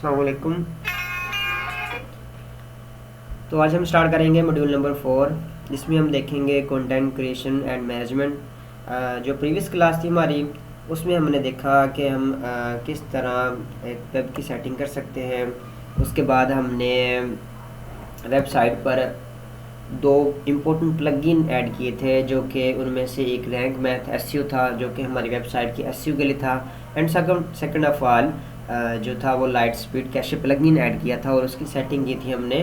अस्सलाम वालेकुम। तो आज हम स्टार्ट करेंगे मॉड्यूल नंबर 4, जिसमें हम देखेंगे कंटेंट क्रिएशन एंड मैनेजमेंट। जो प्रीवियस क्लास थी हमारी, उसमें हमने देखा कि हम किस तरह एक वेब की सेटिंग कर सकते हैं। उसके बाद हमने वेबसाइट पर दो इम्पोर्टेंट प्लगइन ऐड किए थे, जो कि उनमें से एक रैंक मैथ एसईओ था, जो कि हमारी वेबसाइट की एसईओ के लिए था। एंड सेकंड ऑफ ऑल जो था वो light speed cache plugin add किया था, और उसकी सेटिंग की थी हमने,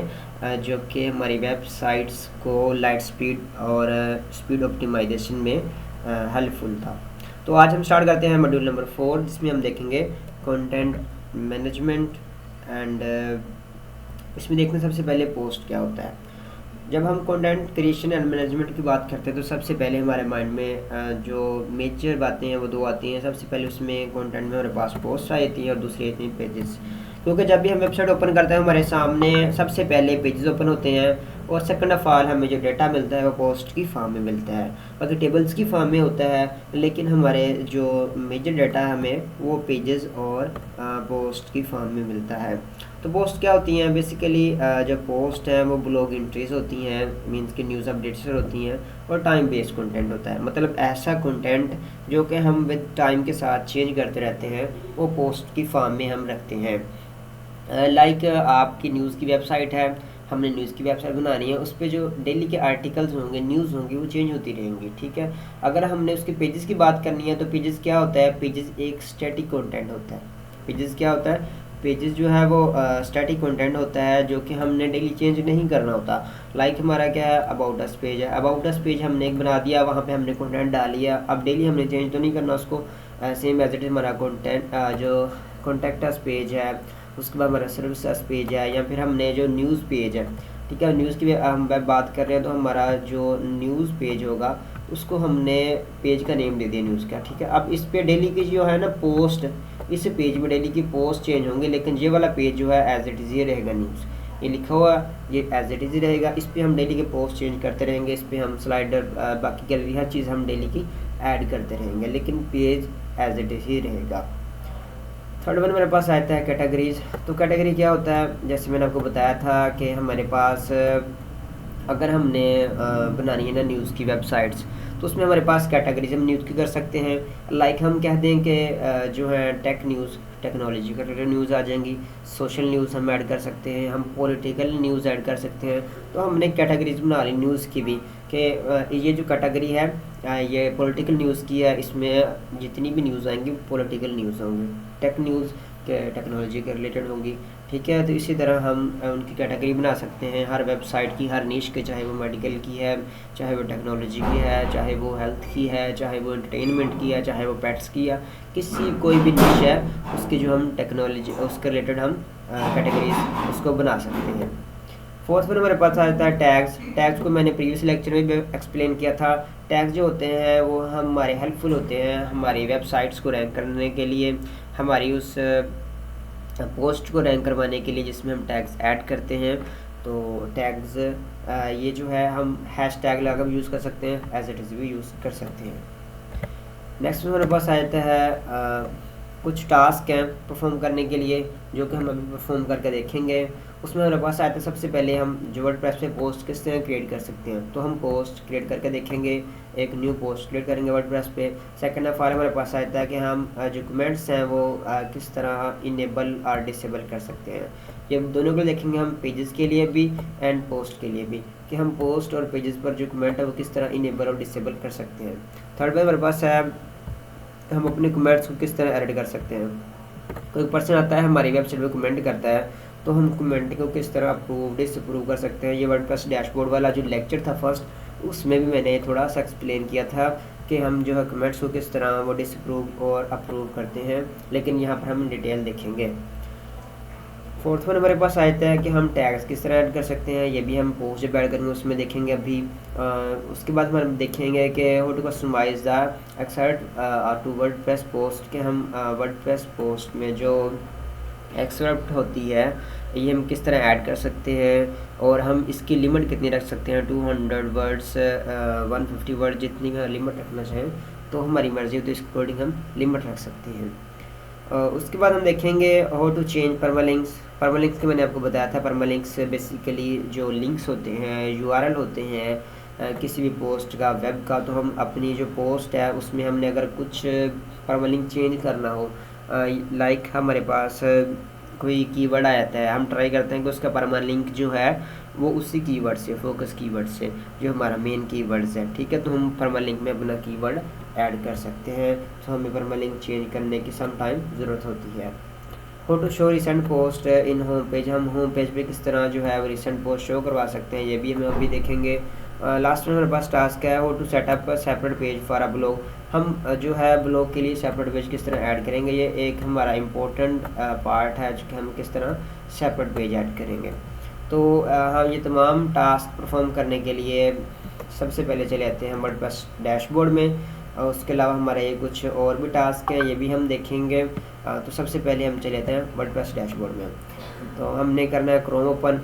जो कि हमारी वेबसाइट्स को लाइट स्पीड और स्पीड ऑप्टिमाइजेशन में हेल्पफुल था। तो आज हम स्टार्ट करते हैं मॉड्यूल नंबर 4, जिसमें हम देखेंगे कंटेंट मैनेजमेंट एंड इसमें देखने सबसे पहले पोस्ट क्या होता है। जब हम कंटेंट क्रिएशन एंड मैनेजमेंट की बात करते हैं तो सबसे पहले हमारे माइंड में जो मेजर बातें हैं वो दो आती हैं। सबसे पहले उसमें कंटेंट में हमारे पास पोस्ट आती हैं और दूसरी आती हैं पेजेस। क्योंकि जब भी हम वेबसाइट ओपन करते हैं हमारे सामने सबसे पहले पेजेस ओपन होते हैं, और सेकंड ऑफ ऑल हमें जो डेटा मिलता है वो पोस्ट की फॉर्म में मिलता है, बाकी टेबल्स की फॉर्म में होता है। लेकिन हमारे जो मेजर डेटा है हमें वो पेजेस और पोस्ट की फॉर्म में मिलता है। तो पोस्ट क्या होती हैं बेसिकली? जो पोस्ट हैं वो ब्लॉग एंट्रीज होती हैं, मींस कि न्यूज़ अपडेट्स होती हैं, और टाइम बेस्ड कंटेंट होता है। मतलब ऐसा कंटेंट जो कि हम विद टाइम के साथ चेंज करते रहते हैं, वो पोस्ट की फॉर्म में हम रखते हैं। लाइक आपकी न्यूज़ की वेबसाइट है, हमने न्यूज़ की वेबसाइट बनानी है, उस पर जो डेली के आर्टिकल्स होंगे, न्यूज़ होंगी, वो चेंज होती रहेंगी, ठीक है। अगर हमने उसके पेजेस की बात करनी है तो पेजेस क्या होता है? पेजेस एक स्टैटिक कंटेंट होता है। पेजेस क्या होता है? पेजेस जो है वो स्टैटिक कंटेंट होता है, जो कि हमने डेली चेंज नहीं करना होता। लाइक हमारा क्या है? अबाउट अस पेज है। अबाउट अस पेज हमने एक बना दिया, वहाँ पे हमने कंटेंट डाल लिया। अब डेली हमने चेंज तो नहीं करना उसको। सेम एज इट इज़ हमारा कंटेंट जो कॉन्टैक्ट अस पेज है, उसके बाद हमारा सर्विसेज पेज है, या फिर हमने जो न्यूज़ पेज है, ठीक है, न्यूज़ की हम बात कर रहे हैं तो हमारा जो न्यूज़ पेज होगा उसको हमने पेज का नेम दे दिया न्यूज़ का, ठीक है। अब इस पे डेली की जो है ना पोस्ट, इस पेज में डेली की पोस्ट चेंज होंगे, लेकिन ये वाला पेज जो है एज इट इज़ ये रहेगा, न्यूज़ ये लिखा हुआ ये एज इट इज़ ही रहेगा। इस पर हम डेली के पोस्ट चेंज करते रहेंगे, इस पर हम स्लाइडर बाकी गैलरी हर चीज़ हम डेली की ऐड करते रहेंगे, लेकिन पेज एज इट इज़ ही रहेगा। थर्ड वन मेरे पास आता है कैटेगरीज। तो कैटेगरी क्या होता है? जैसे मैंने आपको बताया था कि हमारे पास अगर हमने बनानी है ना न्यूज़ की वेबसाइट्स, तो उसमें हमारे पास कैटेगरीज हम न्यूज़ की कर सकते हैं। लाइक हम कह दें कि जो है टेक न्यूज़, टेक्नोलॉजी का रिलेटेड न्यूज़ आ जाएंगी। सोशल न्यूज़ हम ऐड कर सकते हैं, हम पॉलिटिकल न्यूज़ ऐड कर सकते हैं। तो हमने कैटेगरीज बना ली न्यूज़ की भी, कि ये जो कैटेगरी है ये पॉलिटिकल न्यूज़ की है, इसमें जितनी भी न्यूज़ आएंगी पॉलिटिकल न्यूज़ होंगी, टेक न्यूज़ के टेक्नोलॉजी के रिलेटेड होंगी, ठीक है। तो इसी तरह हम उनकी कैटेगरी बना सकते हैं हर वेबसाइट की, हर निश के, चाहे वो मेडिकल की है, चाहे वो टेक्नोलॉजी की है, चाहे वो हेल्थ की है, चाहे वो एंटरटेनमेंट की है, चाहे वो पेट्स की है, किसी कोई भी निश है उसकी जो हम टेक्नोलॉजी उसके रिलेटेड हम कैटेगरीज उसको बना सकते हैं। फोर्थ पर हमारे पास आता है टैग्स। टैग्स को मैंने प्रीवियस लेक्चर में भी एक्सप्लेन किया था। टैग्स जो होते हैं वो हमारे हेल्पफुल होते हैं हमारी वेबसाइट्स को रैंक करने के लिए, हमारी उस पोस्ट को रैंक करवाने के लिए, जिसमें हम टैग्स ऐड करते हैं। तो टैग्स ये जो है हम हैश टैग लगा भी यूज़ कर सकते हैं, एज इट इज़ भी यूज़ कर सकते हैं। नेक्स्ट में हमारे पास आता है कुछ टास्क हैं परफॉर्म करने के लिए, जो कि हम अभी परफॉर्म करके देखेंगे। उसमें हमारे पास आता है सबसे पहले हम जो वर्डप्रेस पे पोस्ट किस तरह क्रिएट कर सकते हैं, तो हम पोस्ट क्रिएट करके देखेंगे, एक न्यू पोस्ट क्रिएट करेंगे वर्डप्रेस पे। सेकंड ऑफ ऑल हमारे पास आता है कि हम जो कमेंट्स हैं वो किस तरह इनेबल और डिसेबल कर सकते हैं। ये दोनों को देखेंगे हम, पेजेस के लिए भी एंड पोस्ट के लिए भी, कि हम पोस्ट और पेजेस पर जो कमेंट है वो किस तरह इनेबल और डिसेबल कर सकते हैं। थर्ड में हमारे पास है हम अपने कमेंट्स को किस तरह एडिट कर सकते हैं। कोई पर्सन आता है हमारी वेबसाइट पे कमेंट करता है, तो हम कमेंट को किस तरह अप्रूव डिसअप्रूव कर सकते हैं। ये वर्डप्रेस डैशबोर्ड वाला जो लेक्चर था फर्स्ट, उसमें भी मैंने थोड़ा सा एक्सप्लेन किया था कि हम जो है कमेंट्स को किस तरह वो डिसअप्रूव और अप्रूव करते हैं, लेकिन यहाँ पर हम डिटेल देखेंगे। फोर्थ वन हमारे पास आता है कि हम टैग्स किस तरह ऐड कर सकते हैं, ये भी हम पोस्ट जब ऐड करेंगे उसमें देखेंगे अभी। उसके बाद हम देखेंगे कि how to customize the excerpt to WordPress post, के हम वर्डप्रेस पोस्ट में जो एक्सर्ट होती है ये हम किस तरह ऐड कर सकते हैं, और हम इसकी लिमिट कितनी रख सकते हैं। 200 वर्ड्स 150 वर्ड जितनी भी लिमिट रखना चाहें तो हमारी मर्जी हो, तो इसके अकॉर्डिंग हम लिमिट रख सकते हैं। उसके बाद हम देखेंगे how to change permalinks. Permalinks के मैंने आपको बताया था, परमालिंक्स बेसिकली जो लिंक्स होते हैं, यूआरएल होते हैं किसी भी पोस्ट का, वेब का, तो हम अपनी जो पोस्ट है उसमें हमने अगर कुछ परमालिंक चेंज करना हो, लाइक हमारे पास कोई कीवर्ड आ जाता है, हम ट्राई करते हैं कि उसका परमालिंक जो है वो उसी कीवर्ड से, फोकस कीवर्ड से, जो हमारा मेन कीवर्ड्स है, ठीक है, तो हम परमालिंक में अपना कीवर्ड ऐड कर सकते हैं। तो हमें परमालिंक चेंज करने की सम टाइम ज़रूरत होती है। How to show recent post in home page, हम होम पेज पे किस तरह जो है वो रिसेंट पोस्ट शो करवा सकते हैं, ये भी हम अभी देखेंगे। लास्ट में हमारे पास टास्क है how to set up separate page for a blog. हम जो है ब्लॉग के लिए सेपरेट पेज किस तरह ऐड करेंगे, ये एक हमारा इम्पोर्टेंट पार्ट है जो कि हम किस तरह सेपरेट पेज ऐड करेंगे। तो हाँ, ये तमाम टास्क परफॉर्म करने के लिए सबसे पहले चले आते हैं वर्डप्रेस डैशबोर्ड में, और उसके अलावा हमारे ये कुछ और भी टास्क हैं, ये भी हम देखेंगे। तो सबसे पहले हम चले आते हैं वर्डप्रेस डैशबोर्ड में। तो हमने करना है क्रोम ओपन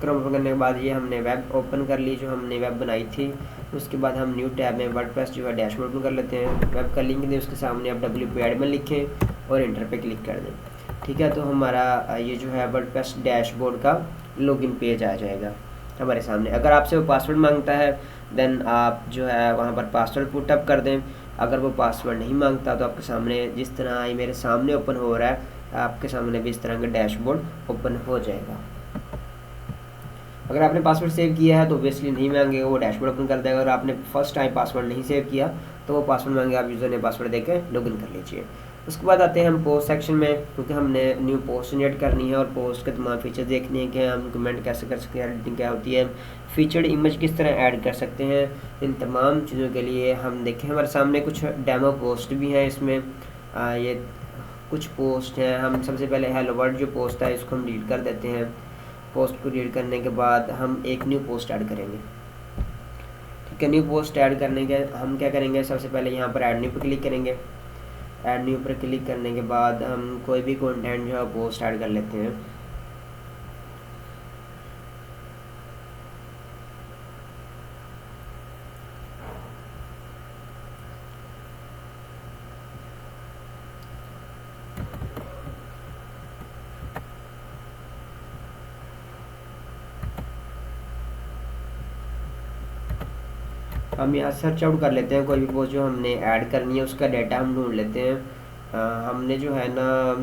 करने के बाद ये हमने वेब ओपन कर ली जो हमने वेब बनाई थी। उसके बाद हम न्यू टैब में वर्डप्रेस जो है डैशबोर्ड ओपन कर लेते हैं, वेब का लिंक दें, उसके सामने आप WP एडमिन लिखें और इंटर पे क्लिक कर दें। ठीक है, तो हमारा ये जो है वर्डप्रेस डैशबोर्ड का लॉगिन पेज आ जाएगा हमारे सामने। अगर आपसे वो पासवर्ड मांगता है देन आप जो है वहाँ पर पासवर्ड पुटअप कर दें। अगर वो पासवर्ड नहीं मांगता तो आपके सामने जिस तरह ये मेरे सामने ओपन हो रहा है, आपके सामने भी इस तरह का डैशबोर्ड ओपन हो जाएगा। अगर आपने पासवर्ड सेव किया है तो ऑब्वियसली नहीं मांगेगा, वो डैशबोर्ड ओपन कर देगा। अगर आपने फर्स्ट टाइम पासवर्ड नहीं सेव किया तो वो पासवर्ड मांगेगा, आप यूज़र ने पासवर्ड देकर लॉगिन कर लीजिए। उसके बाद आते हैं हम पोस्ट सेक्शन में, क्योंकि हमने न्यू पोस्ट जनरेट करनी है और पोस्ट के तमाम फीचर देखने हैं कि हम कमेंट कैसे कर सकते हैं, एडिटिंग क्या होती है, फीचर्ड इमेज किस तरह ऐड कर सकते हैं। इन तमाम चीज़ों के लिए हम देखें हमारे सामने कुछ डेमो पोस्ट भी हैं इसमें। ये कुछ पोस्ट हैं। हम सबसे पहले हेलो वर्ल्ड जो पोस्ट है इसको हम डिलीट कर देते हैं। पोस्ट को डिलीट करने के बाद हम एक न्यू पोस्ट ऐड करेंगे। ठीक है, न्यू पोस्ट ऐड करने के हम क्या करेंगे, सबसे पहले यहाँ पर ऐड न्यू पर क्लिक करेंगे। ऐड न्यू पर क्लिक करने के बाद हम कोई भी कंटेंट जो है पोस्ट ऐड कर लेते हैं। हम यहाँ सर्च आउट कर लेते हैं कोई भी पोस्ट जो हमने ऐड करनी है, उसका डाटा हम ढूंढ लेते हैं। हमने जो है ना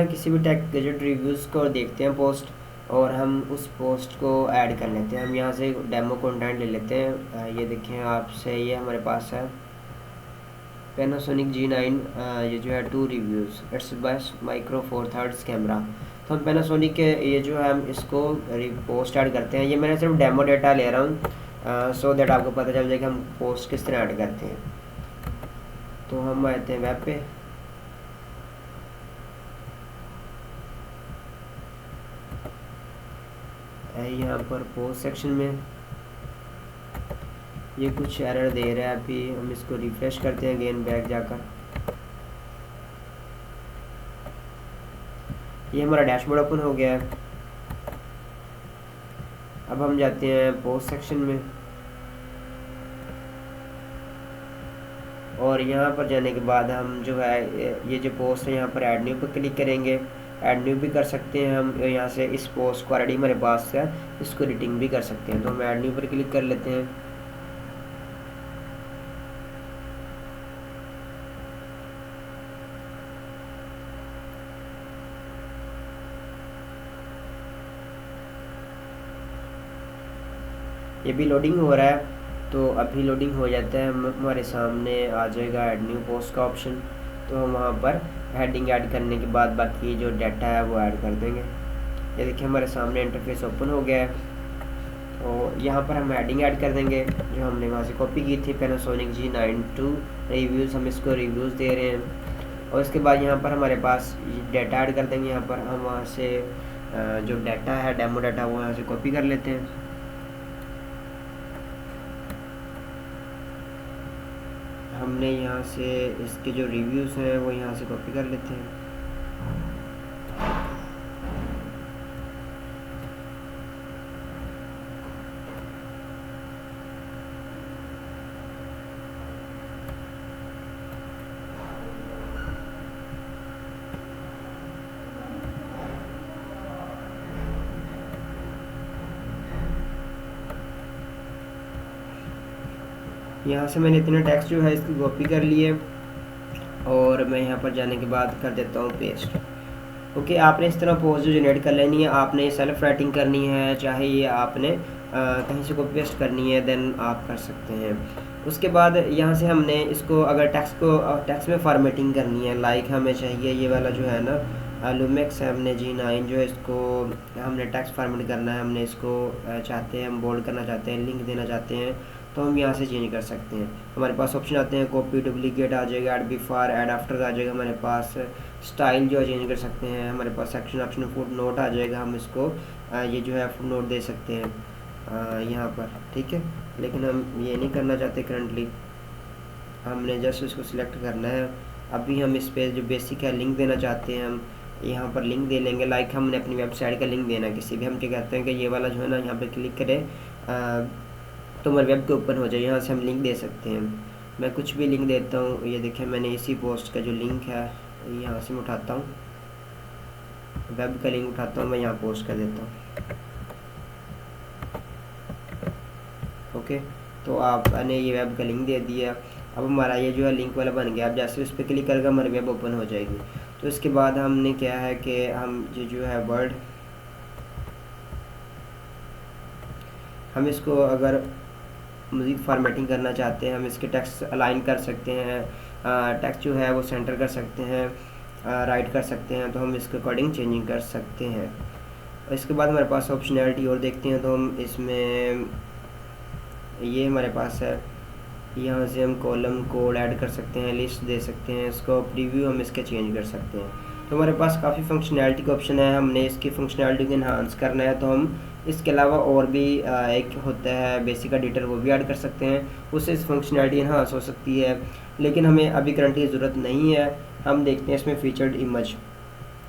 किसी भी टेक गैजेट रिव्यूज़ को देखते हैं पोस्ट, और हम उस पोस्ट को ऐड कर लेते हैं। हम यहाँ से डेमो कंटेंट ले लेते हैं। ये देखें आपसे, ये हमारे पास है पैनासोनिक G9, ये जो है 2 reviews, it's best micro 4 thirds camera. तो हम पैनासोनिक के ये जो है हम इसको पोस्ट ऐड करते हैं। ये मैंने सिर्फ डेमो डेटा ले रहा हूँ सो दैट आपको पता चल जाए कि हम पोस्ट किस तरह ऐड करते हैं। तो हम आते हैं वेब पे, यहाँ पर पोस्ट सेक्शन में ये कुछ एरर दे रहा है। अभी हम इसको रिफ्रेश करते हैं अगेन बैक जाकर। ये हमारा डैशबोर्ड ओपन हो गया है। अब हम जाते हैं पोस्ट सेक्शन में, और यहाँ पर जाने के बाद हम जो है ये जो पोस्ट है यहाँ पर ऐड न्यू पर क्लिक करेंगे। ऐड न्यू भी कर सकते हैं हम, यहाँ से इस पोस्ट को ऑलरेडी हमारे पास है, इसको एडिटिंग भी कर सकते हैं। तो हम ऐड न्यू पर क्लिक कर लेते हैं। ये भी लोडिंग हो रहा है, तो अभी लोडिंग हो जाता है हमारे सामने आ जाएगा ऐड न्यू पोस्ट का ऑप्शन। तो हम वहाँ पर हेडिंग ऐड करने के बाद बाकी जो डाटा है वो ऐड कर देंगे। ये देखिए हमारे सामने इंटरफेस ओपन हो गया है। तो यहाँ पर हम हेडिंग ऐड कर देंगे जो हमने वहाँ से कॉपी की थी, पैनासोनिक G9 2 रिव्यूज़, हम इसको रिव्यूज़ दे रहे हैं। और इसके बाद यहाँ पर हमारे पास डाटा ऐड कर देंगे। यहाँ पर हम वहाँ से जो डाटा है डेमो डाटा वो यहाँ से कॉपी कर लेते हैं। हमने यहाँ से इसके जो रिव्यूज़ हैं वो यहाँ से कॉपी कर लेते हैं। यहाँ से मैंने इतने टेक्स्ट जो है इसकी कॉपी कर लिए और मैं यहाँ पर जाने के बाद कर देता हूँ पेस्ट। ओके, आपने इस तरह पोस्ट जो जनरेट कर लेनी है, आपने सेल्फ राइटिंग करनी है, चाहे ये आपने कहीं से कॉपी पेस्ट करनी है, देन आप कर सकते हैं। उसके बाद यहाँ से हमने इसको अगर टेक्स्ट में फॉर्मेटिंग करनी है, लाइक हमें चाहिए ये वाला जो है ना लुमेक्स हमने G9 जो है इसको हमने टेक्स्ट फॉर्मेट करना है, हमने इसको चाहते हैं हम बोल्ड करना चाहते हैं, लिंक देना चाहते हैं, तो हम यहाँ से चेंज कर सकते हैं। हमारे पास ऑप्शन आते हैं, कॉपी डुप्लीकेट आ जाएगा, ऐड बिफोर ऐड आफ्टर आ जाएगा हमारे पास, स्टाइल जो है चेंज कर सकते हैं, हमारे पास सेक्शन ऑप्शन फुट नोट आ जाएगा, हम इसको ये जो है फुट नोट दे सकते हैं यहाँ पर, ठीक है। लेकिन हम ये नहीं करना चाहते करंटली, हमने जस्ट इसको सिलेक्ट करना है। अभी हम इस पर जो बेसिक है लिंक देना चाहते हैं, हम यहाँ पर लिंक दे लेंगे, लाइक हमने अपनी वेबसाइट का लिंक देना है किसी भी, हम क्या कहते हैं कि ये वाला जो है ना यहाँ पे क्लिक करें तो हमारे वेब के ओपन हो जाए, यहाँ से हम लिंक दे सकते हैं। मैं कुछ भी लिंक देता हूँ, ये देखिए मैंने इसी पोस्ट का जो लिंक है यहाँ से मैं उठाता हूँ, वेब का लिंक उठाता हूँ, मैं यहाँ पोस्ट कर देता हूँ। ओके, तो आपने ये वेब का लिंक दे दिया, अब हमारा ये जो है लिंक वाला बन गया। अब जैसे उस पर क्लिक करेगा हमारी वेब ओपन हो जाएगी। तो इसके बाद हमने क्या है कि हम ये जो है वर्ड, हम इसको अगर मज़ीद फॉर्मेटिंग करना चाहते हैं, हम इसके टेक्स्ट अलाइन कर सकते हैं, टेक्स्ट जो है वो सेंटर कर सकते हैं, राइट कर सकते हैं, तो हम इसके अकॉर्डिंग चेंजिंग कर सकते हैं। इसके बाद हमारे पास ऑप्शनैलिटी और देखते हैं, तो हम इसमें ये हमारे पास है, यहाँ से हम कॉलम कोड ऐड कर सकते हैं, लिस्ट दे सकते हैं, इसको प्रीव्यू हम इसके चेंज कर सकते हैं। तो हमारे पास काफ़ी फंक्शनैलिटी का ऑप्शन है, हमने इसकी फंक्शनैलिटी को इन्हांस करना है तो हम इसके अलावा और भी एक होता है बेसिक एडिटर, वो भी ऐड कर सकते हैं, उससे इस फंक्शनैलिटी इन्हांस हो सकती है। लेकिन हमें अभी करंटली ज़रूरत नहीं है, हम देखते हैं इसमें फीचर्ड इमेज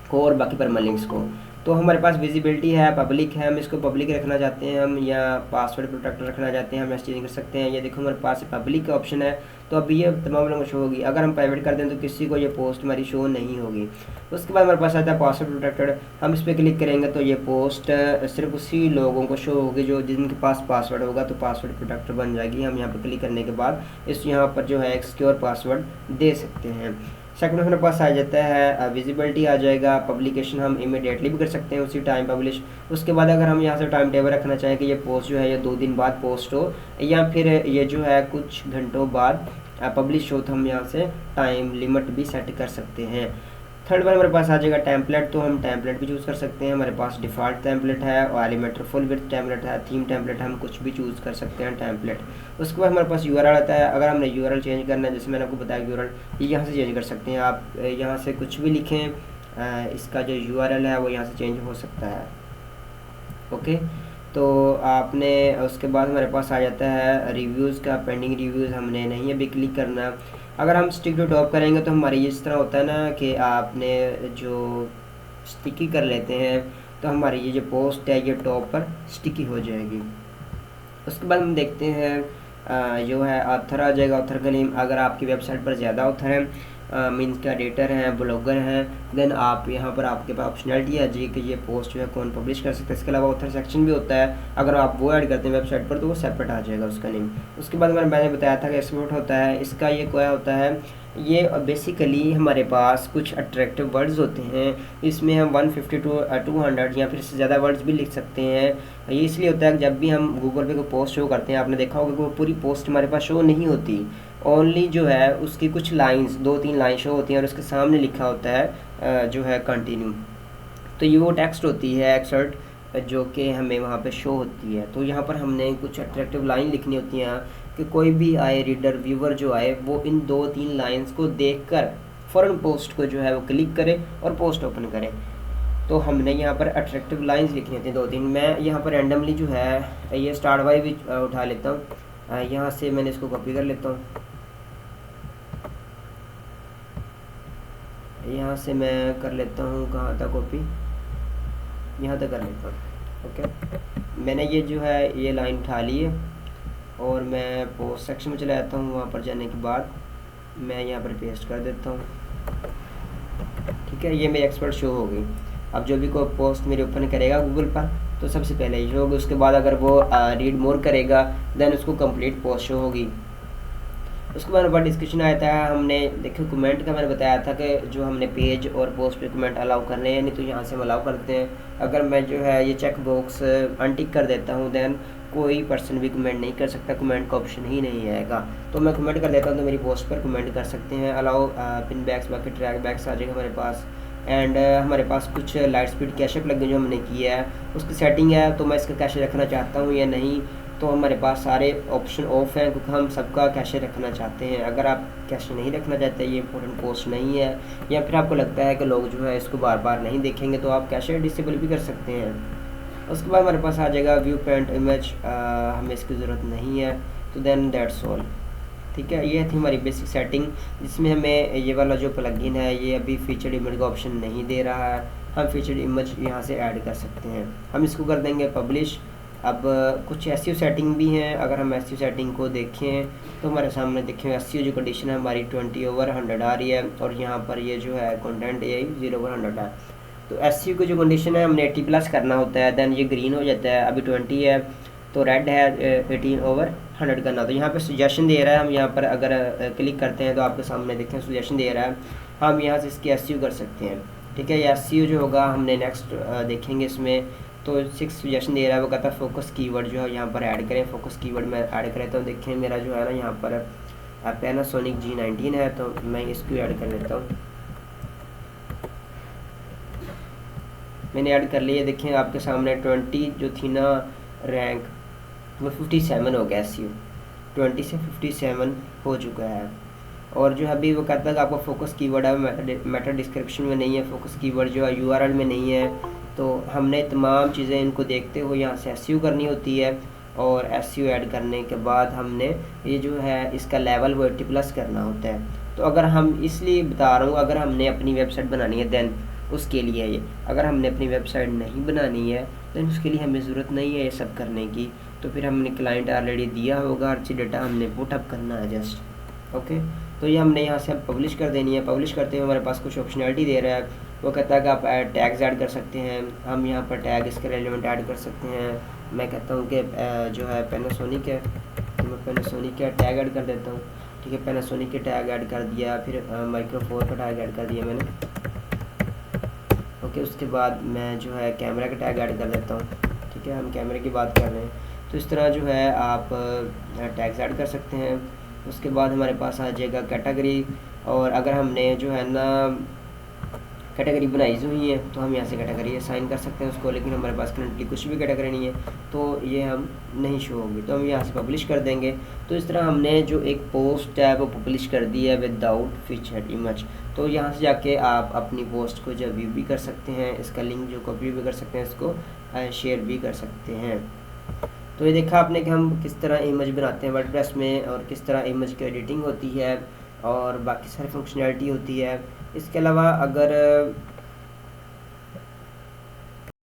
को और बाकी परमालिंक्स को। तो हमारे पास विजिबिलिटी है, पब्लिक है, हम इसको पब्लिक रखना चाहते हैं, हम या पासवर्ड प्रोटेक्टर रखना चाहते हैं, हम ऐसे चेंज कर सकते हैं। ये देखो हमारे पास पब्लिक का ऑप्शन है, तो अभी ये तमाम लोगों को शो होगी। अगर हम प्राइवेट कर दें तो किसी को ये पोस्ट हमारी शो नहीं होगी। उसके बाद हमारे पास आता है पासवर्ड प्रोटेक्टेड, हम इस पर क्लिक करेंगे तो ये पोस्ट सिर्फ उसी लोगों को शो होगी जो जिनके पास पासवर्ड होगा, तो पासवर्ड प्रोटेक्टर बन जाएगी। हम यहाँ पर क्लिक करने के बाद इस यहाँ पर जो है एक सिक्योर पासवर्ड दे सकते हैं। सेकंड हमारे पास आ जाता है विजिबिलिटी आ जाएगा, पब्लिकेशन हम इमीडिएटली भी कर सकते हैं, उसी टाइम पब्लिश। उसके बाद अगर हम यहाँ से टाइम टेबल रखना चाहें कि ये पोस्ट जो है ये 2 दिन बाद पोस्ट हो या फिर ये जो है कुछ घंटों बाद पब्लिश हो, तो हम यहाँ से टाइम लिमिट भी सेट कर सकते हैं। थर्ड बार हमारे पास आ जाएगा टेम्पलेट, तो हम टेम्पलेट भी चूज़ कर सकते हैं। हमारे पास डिफ़ॉल्ट टेम्पलेट है और एलिमेंटर फुल विड्थ टेम्पलेट है, थीम टेम्पलेट, हम कुछ भी चूज़ कर सकते हैं टेम्पलेट। उसके बाद हमारे पास यूआरएल आता है, अगर हमने यूआरएल चेंज करना है, जैसे मैंने आपको बताया यूआरएल ये यहाँ से चेंज कर सकते हैं। आप यहाँ से कुछ भी लिखें, इसका जो यूआरएल है वो यहाँ से चेंज हो सकता है। ओके, तो आपने उसके बाद हमारे पास आ जाता है रिव्यूज़ का, पेंडिंग रिव्यूज़ हमने नहीं अभी क्लिक करना। अगर हम स्टिक टू टॉप करेंगे तो हमारी इस तरह होता है ना कि आपने जो स्टिकी कर लेते हैं तो हमारी ये जो पोस्ट है ये टॉप पर स्टिकी हो जाएगी। उसके बाद हम देखते हैं जो है ऑथर आ जाएगा, ऑथर का नेम। अगर आपकी वेबसाइट पर ज़्यादा ऑथर हैं, मीन्स का एडिटर हैं, ब्लॉगर हैं, देन आप यहाँ पर आपके पास ऑप्शनलिटी है जी कि ये पोस्ट जो है कौन पब्लिश कर सकते हैं। इसके अलावा ऑथर सेक्शन भी होता है, अगर आप वो ऐड करते हैं वेबसाइट पर तो वो सेपरेट आ जाएगा उसका नेम। उसके बाद मैंने बताया था कि एक्सपोर्ट होता है, इसका ये क्या होता है, ये बेसिकली हमारे पास कुछ अट्रैक्टिव वर्ड्स होते हैं, इसमें हम 150 to 200 या फिर इससे ज़्यादा वर्ड्स भी लिख सकते हैं। ये इसलिए होता है कि जब भी हम गूगल पे कोई पोस्ट शो करते हैं, आपने देखा होगा कि वो पूरी पोस्ट हमारे पास शो नहीं होती, ओनली जो है उसकी कुछ लाइंस 2-3 लाइन शो होती हैं और उसके सामने लिखा होता है जो है कंटिन्यू। तो ये वो टेक्स्ट होती है एक्सर्ट जो कि हमें वहाँ पे शो होती है। तो यहाँ पर हमने कुछ अट्रैक्टिव लाइन लिखनी होती हैं कि कोई भी आए रीडर व्यूवर जो आए वो इन 2-3 लाइंस को देखकर फ़ौरन पोस्ट को जो है वो क्लिक करे और पोस्ट ओपन करे। तो हमने यहाँ पर अट्रैक्टिव लाइंस लिखनी होती हैं 2-3। मैं यहाँ पर रैंडमली जो है ये स्टार्ट बाय भी उठा लेता हूँ, यहाँ से मैंने इसको कॉपी कर लेता हूँ, यहाँ से मैं कर लेता हूँ कहाँ तक कॉपी, यहाँ तक कर लेता हूँ। ओके, मैंने ये जो है ये लाइन उठा ली है और मैं पोस्ट सेक्शन में चला जाता हूँ। वहाँ पर जाने के बाद मैं यहाँ पर पेस्ट कर देता हूँ। ठीक है, ये मेरी एक्सपर्ट शो हो गई। अब जो भी कोई पोस्ट मेरे ओपन करेगा गूगल पर तो सबसे पहले ये शो होगी, उसके बाद अगर वो रीड मोर करेगा देन उसको कंप्लीट पोस्ट शो होगी। उसके बाद हमारे डिस्कशन आया था, हमने देखो कमेंट का मैंने बताया था कि जो हमने पेज और पोस्ट पे कमेंट अलाउ करने हैं, नहीं तो यहाँ से हम अलाउ करते हैं। अगर मैं जो है ये चेक बॉक्स अनटिक कर देता हूँ दैन कोई पर्सन भी कमेंट नहीं कर सकता, कमेंट का ऑप्शन ही नहीं आएगा। तो मैं कमेंट कर देता हूँ तो मेरी पोस्ट पर कमेंट कर सकते हैं। अलाउ पिन बैक्स बाकी ट्रैक बैक्स आ जाएगा हमारे पास। एंड हमारे पास कुछ लाइट स्पीड कैशे प्लगइन जो हमने किया है उसकी सेटिंग है, तो मैं इसका कैशे रखना चाहता हूँ या नहीं। तो हमारे पास सारे ऑप्शन ऑफ हैं क्योंकि हम सबका कैशे रखना चाहते हैं। अगर आप कैशे नहीं रखना चाहते, ये इंपॉर्टेंट पोस्ट नहीं है, या फिर आपको लगता है कि लोग जो है इसको बार बार नहीं देखेंगे, तो आप कैशे डिसेबल भी कर सकते हैं। उसके बाद हमारे पास आ जाएगा व्यू पेंट इमेज, हमें इसकी ज़रूरत नहीं है। तो देन दैट्स ऑल। ठीक है, ये थी हमारी बेसिक सेटिंग जिसमें हमें ये वाला जो प्लगइन है ये अभी फीचर्ड इमेज का ऑप्शन नहीं दे रहा है। हम फीचर्ड इमेज यहाँ से ऐड कर सकते हैं। हम इसको कर देंगे पब्लिश। अब कुछ एसईओ सेटिंग भी हैं। अगर हम एसईओ सेटिंग को देखें तो हमारे सामने देखें एसईओ जो कंडीशन है हमारी 20/100 आ रही है, और यहाँ पर ये जो है कंटेंट ये 0/100 है। तो एसईओ की जो कंडीशन है हमने 80+ करना होता है, देन ये ग्रीन हो जाता है। अभी 20 है तो रेड है 18/100 करना। तो यहाँ पे सजेशन दे रहा है, हम यहाँ पर अगर क्लिक करते हैं तो आपके सामने देखें सजेशन दे रहा है। हम यहाँ से इसकी एसईओ कर सकते हैं। ठीक है, ये एसईओ जो होगा हमने नेक्स्ट देखेंगे इसमें। तो 6 सजेशन दे रहा है, वो कहता है फोकस कीवर्ड जो है यहाँ पर ऐड करें। फोकस कीवर्ड मैं ऐड करता हूँ। देखें मेरा जो है ना यहाँ पर पैनासोनिक G19 है, तो मैं इसको ऐड कर लेता हूँ। मैंने ऐड कर लिया। देखें आपके सामने 20 जो थी ना रैंक वो 57 हो गया। एसईओ 20 से 57 हो चुका है। और जो है अभी वो कहता है कि आपका फोकस कीवर्ड है मेटा डिस्क्रिप्शन में नहीं है, फोकस कीवर्ड जो है यूआरएल में नहीं है। तो हमने तमाम चीज़ें इनको देखते हुए यहाँ से एसईओ करनी होती है, और एसईओ ऐड करने के बाद हमने ये जो है इसका लेवल वो 80+ करना होता है। तो अगर हम इसलिए बता रहा हूँ, अगर हमने अपनी वेबसाइट बनानी है देन उसके लिए ये, अगर हमने अपनी वेबसाइट नहीं बनानी है देन उसके लिए हमें ज़रूरत नहीं है ये सब करने की। तो फिर हमने क्लाइंट ऑलरेडी दिया होगा, हर चीज़ डाटा हमने पुटअप करना है जस्ट। ओके, तो ये हमने यहाँ से पब्लिश कर देनी है। पब्लिश करते हुए हमारे पास कुछ ऑप्शनलिटी दे रहा है। वो कहता है कि आप टैग्स ऐड कर सकते हैं। हम यहाँ पर टैग इसके रेलिवेंट ऐड कर सकते हैं। मैं कहता हूँ कि जो है पैनासोनिक है, तो मैं पैनासोनिक का टैग ऐड कर देता हूँ। ठीक है, पैनासोनिक के टैग ऐड कर दिया। फिर माइक्रो 4 का टैग ऐड कर दिया मैंने। ओके, उसके बाद मैं जो है कैमरा का टैग ऐड कर देता हूँ। ठीक है, हम कैमरे की बात कर रहे हैं, तो इस तरह जो है आप टैग्स ऐड कर सकते हैं। उसके बाद हमारे पास आ जाएगा कैटेगरी, और अगर हमने जो है ना कैटेगरी बनाई हुई है तो हम यहाँ से कैटेगरी असाइन कर सकते हैं उसको, लेकिन हमारे पास करंटली कुछ भी कैटेगरी नहीं है तो ये हम नहीं शो होगी, तो हम यहाँ से पब्लिश कर देंगे। तो इस तरह हमने जो एक पोस्ट है वो पब्लिश कर दी है विदाउट फीचर्ड इमेज। तो यहाँ से जाके आप अपनी पोस्ट को जो व्यू भी कर सकते हैं, इसका लिंक जो कॉपी भी कर सकते हैं, इसको शेयर भी कर सकते हैं। तो ये देखा आपने कि हम किस तरह इमेज बनाते हैं वर्डप्रेस में, और किस तरह इमेज की एडिटिंग होती है, और बाकी सारी फंक्शनैलिटी होती है। इसके अलावा अगर